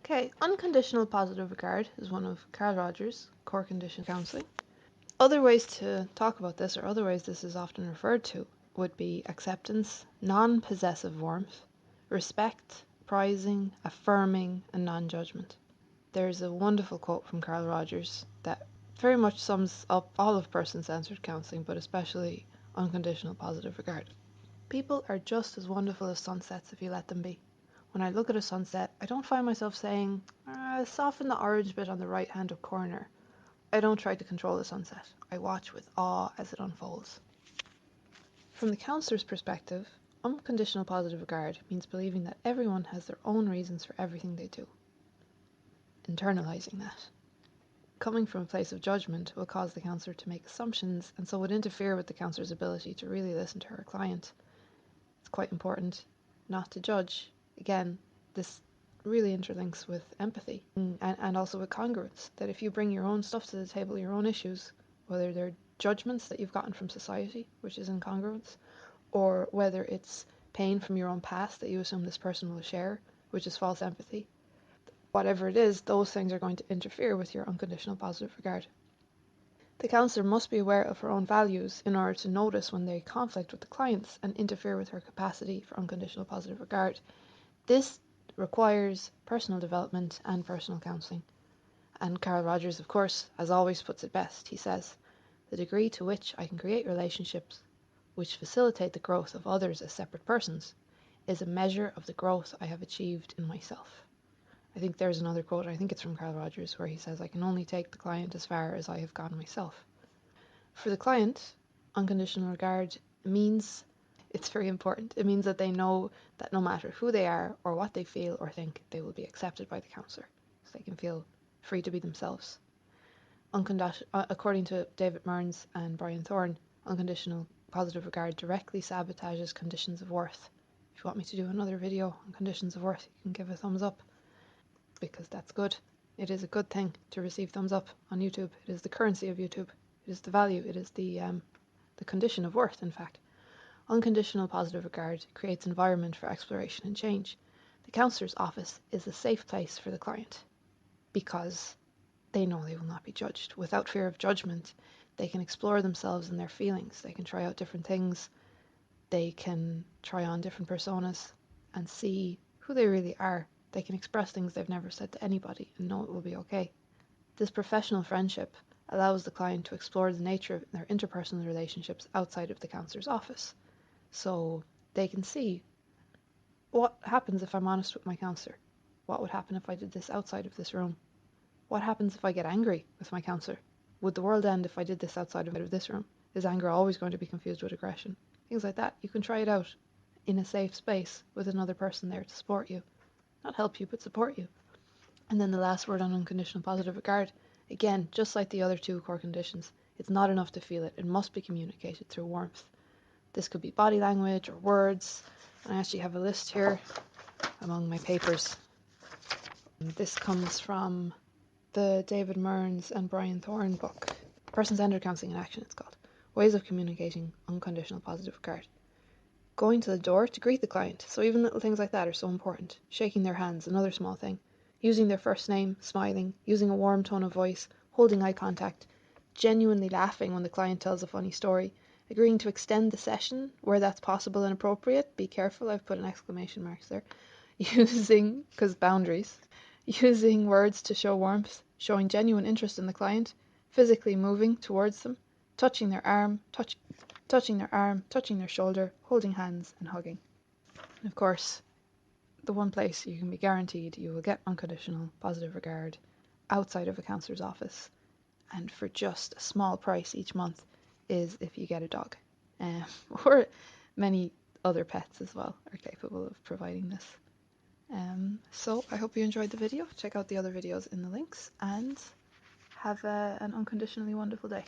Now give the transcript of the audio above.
Okay, unconditional positive regard is one of Carl Rogers' core condition counselling. Other ways to talk about this, or other ways this is often referred to, would be acceptance, non-possessive warmth, respect, prizing, affirming, and non-judgment. There's a wonderful quote from Carl Rogers that very much sums up all of person-centered counselling, but especially unconditional positive regard. People are just as wonderful as sunsets if you let them be. When I look at a sunset, I don't find myself saying, soften the orange bit on the right-hand corner. I don't try to control the sunset. I watch with awe as it unfolds. From the counsellor's perspective, unconditional positive regard means believing that everyone has their own reasons for everything they do. Internalizing that. Coming from a place of judgment will cause the counsellor to make assumptions, and so would interfere with the counsellor's ability to really listen to her client. It's quite important not to judge. Again, this really interlinks with empathy and also with congruence, that if you bring your own stuff to the table, your own issues, whether they're judgments that you've gotten from society, which is incongruence, or whether it's pain from your own past that you assume this person will share, which is false empathy, whatever it is, those things are going to interfere with your unconditional positive regard. The counsellor must be aware of her own values in order to notice when they conflict with the client's and interfere with her capacity for unconditional positive regard. This requires personal development and personal counselling. And Carl Rogers, of course, as always puts it best. He says, "The degree to which I can create relationships which facilitate the growth of others as separate persons is a measure of the growth I have achieved in myself." I think there's another quote, I think it's from Carl Rogers, where he says, "I can only take the client as far as I have gone myself." For the client, unconditional regard means, it's very important, it means that they know that no matter who they are or what they feel or think, they will be accepted by the counsellor, so they can feel free to be themselves. According to David Mearnes and Brian Thorne, unconditional positive regard directly sabotages conditions of worth. If you want me to do another video on conditions of worth, you can give a thumbs up, because that's good. It is a good thing to receive thumbs up on YouTube. It is the currency of YouTube. It is the value. It is the condition of worth, in fact. Unconditional positive regard creates environment for exploration and change. The counsellor's office is a safe place for the client because they know they will not be judged. Without fear of judgment, they can explore themselves and their feelings. They can try out different things. They can try on different personas and see who they really are. They can express things they've never said to anybody and know it will be okay. This professional friendship allows the client to explore the nature of their interpersonal relationships outside of the counsellor's office. So they can see, what happens if I'm honest with my counsellor? What would happen if I did this outside of this room? What happens if I get angry with my counsellor? Would the world end if I did this outside of this room? Is anger always going to be confused with aggression? Things like that. You can try it out in a safe space with another person there to support you. Not help you, but support you. And then the last word on unconditional positive regard. Again, just like the other two core conditions, it's not enough to feel it. It must be communicated through warmth. This could be body language or words. And I actually have a list here among my papers. This comes from the David Mearnes and Brian Thorne book. Person-Centered Counselling in Action, it's called. Ways of Communicating Unconditional Positive Regard. Going to the door to greet the client. So even little things like that are so important. Shaking their hands, another small thing. Using their first name, smiling, using a warm tone of voice, holding eye contact, genuinely laughing when the client tells a funny story, agreeing to extend the session where that's possible and appropriate. Be careful, I've put an exclamation marks there. Because boundaries. Using words to show warmth, showing genuine interest in the client, physically moving towards them, touching their arm, touching their shoulder, holding hands and hugging. And of course, the one place you can be guaranteed you will get unconditional positive regard outside of a counsellor's office, and for just a small price each month, is if you get a dog. Or many other pets as well are capable of providing this. So I hope you enjoyed the video. Check out the other videos in the links and have an unconditionally wonderful day.